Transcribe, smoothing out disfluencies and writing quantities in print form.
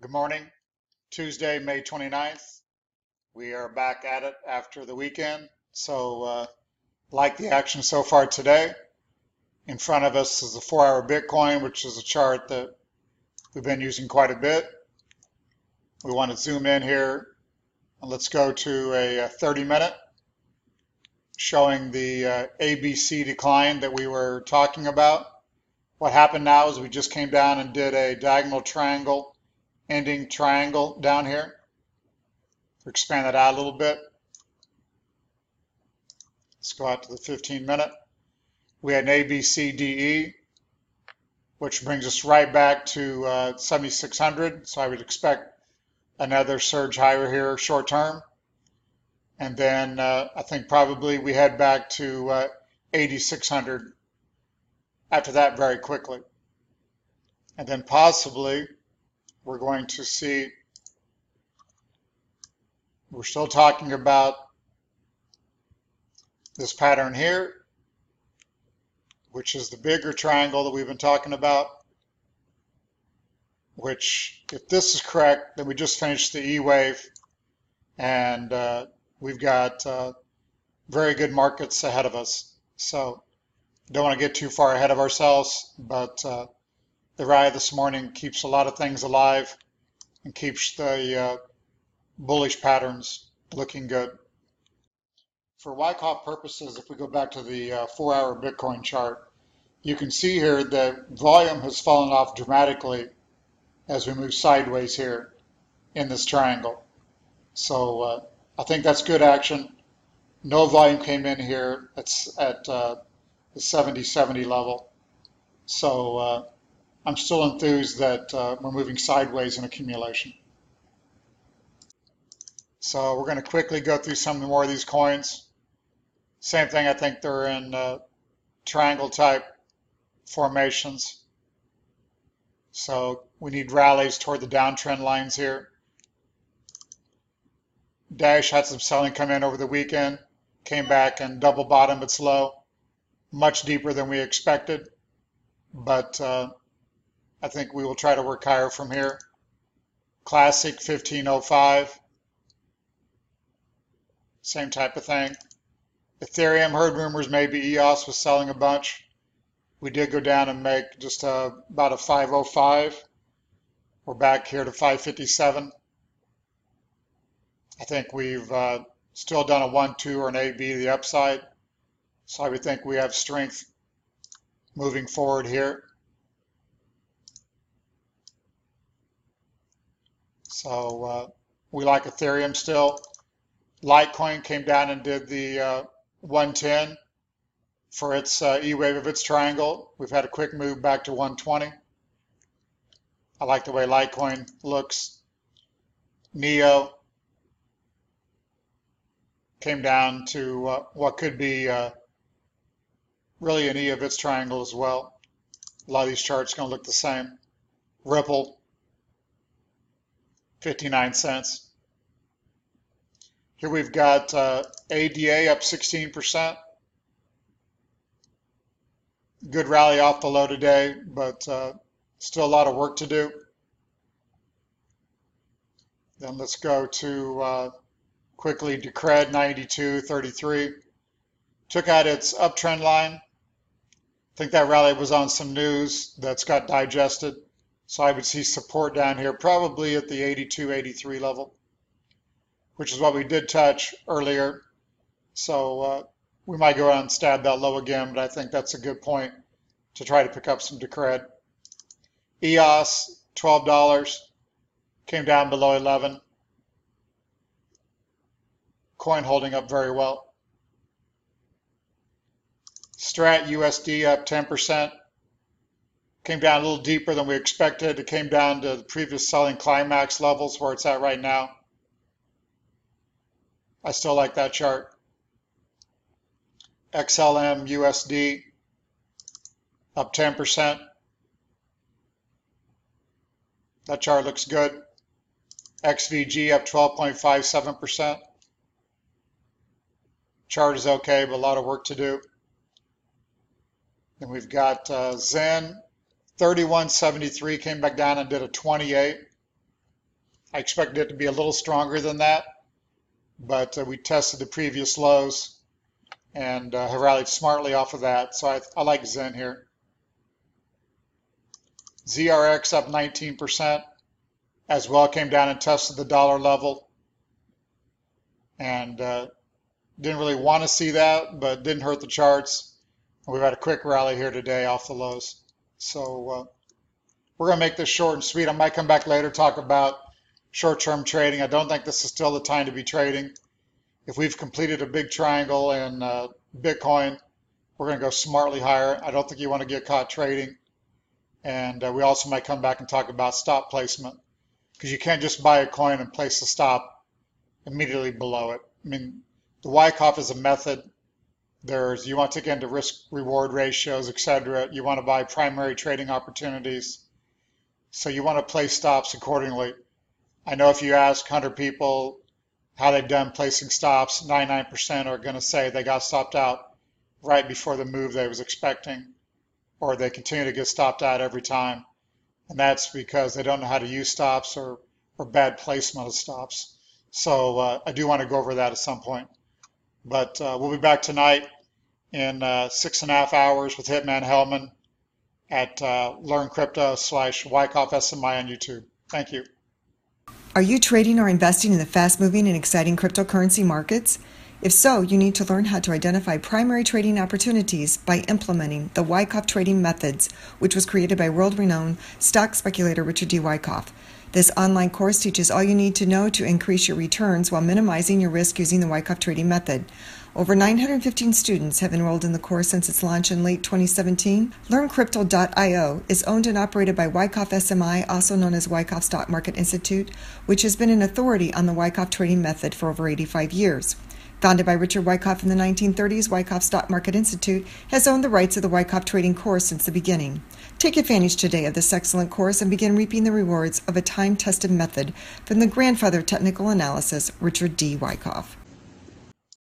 Good morning, Tuesday, May 29th. We are back at it after the weekend. Like the action so far today. In front of us is the 4-hour Bitcoin, which is a chart that we've been using quite a bit. We want to zoom in here and let's go to a 30-minute showing the ABC decline that we were talking about. What happened now is we just came down and did a diagonal triangle, ending triangle down here. Expand that out a little bit. Let's go out to the 15-minute. We had an ABCDE, which brings us right back to 7,600. So I would expect another surge higher here short term. And then I think probably we head back to 8,600 after that very quickly. And then possibly we're going to see, we're still talking about this pattern here, which is the bigger triangle that we've been talking about, which if this is correct, then we just finished the E wave and we've got very good markets ahead of us. So don't want to get too far ahead of ourselves, but the rally this morning keeps a lot of things alive and keeps the bullish patterns looking good. For Wyckoff purposes, if we go back to the 4-hour Bitcoin chart, you can see here that volume has fallen off dramatically as we move sideways here in this triangle. So I think that's good action. No volume came in here. It's at the 70-70 level. So I'm still enthused that we're moving sideways in accumulation. So we're going to quickly go through some more of these coins. Same thing, I think they're in triangle type formations. So we need rallies toward the downtrend lines here. Dash had some selling come in over the weekend, came back and double bottomed its low, much deeper than we expected, but I think we will try to work higher from here. Classic 1505, same type of thing. Ethereum, heard rumors maybe EOS was selling a bunch. We did go down and make just about a 505. We're back here to 557. I think we've still done a 1-2 or an AB to the upside. So I would think we have strength moving forward here. So we like Ethereum still. Litecoin came down and did the 110 for its E-wave of its triangle. We've had a quick move back to 120. I like the way Litecoin looks. Neo came down to what could be really an E of its triangle as well. A lot of these charts are going to look the same. Ripple, 59 cents. Here we've got ADA up 16%. Good rally off the low today, but still a lot of work to do. Then let's go to quickly Decred 92.33. Took out its uptrend line. I think that rally was on some news that's got digested. So I would see support down here, probably at the 82, 83 level, which is what we did touch earlier. So we might go out and stab that low again, but I think that's a good point to try to pick up some Decred. EOS, $12, came down below 11. Coin holding up very well. Strat USD up 10%. Came down a little deeper than we expected. It came down to the previous selling climax levels where it's at right now. I still like that chart. XLM USD up 10%. That chart looks good. XVG up 12.57%. Chart is okay, but a lot of work to do. Then we've got Zen, 31.73, came back down and did a 28. I expected it to be a little stronger than that, but we tested the previous lows and have rallied smartly off of that. So I like Zen here. ZRX up 19% as well, came down and tested the dollar level, and didn't really want to see that, but didn't hurt the charts. We've had a quick rally here today off the lows. So we're going to make this short and sweet. I might come back later, talk about short-term trading. I don't think this is still the time to be trading. If we've completed a big triangle in Bitcoin, we're going to go smartly higher. I don't think you want to get caught trading. And we also might come back and talk about stop placement, because you can't just buy a coin and place the stop immediately below it. I mean, the Wyckoff is a method. You want to get into risk-reward ratios, etc. You want to buy primary trading opportunities. So you want to place stops accordingly. I know if you ask 100 people how they've done placing stops, 99% are going to say they got stopped out right before the move they was expecting, or they continue to get stopped out every time. And that's because they don't know how to use stops or bad placement of stops. So I do want to go over that at some point. But we'll be back tonight in 6.5 hours with Hitman Hellman at Learn Crypto / Wyckoff SMI on YouTube. Thank you. Are you trading or investing in the fast-moving and exciting cryptocurrency markets? If so, you need to learn how to identify primary trading opportunities by implementing the Wyckoff trading methods, which was created by world-renowned stock speculator Richard D. Wyckoff. This online course teaches all you need to know to increase your returns while minimizing your risk using the Wyckoff trading method. Over 915 students have enrolled in the course since its launch in late 2017. LearnCrypto.io is owned and operated by Wyckoff SMI, also known as Wyckoff Stock Market Institute, which has been an authority on the Wyckoff trading method for over 85 years. Founded by Richard Wyckoff in the 1930s, Wyckoff Stock Market Institute has owned the rights of the Wyckoff trading course since the beginning. Take advantage today of this excellent course and begin reaping the rewards of a time-tested method from the grandfather of technical analysis, Richard D. Wyckoff.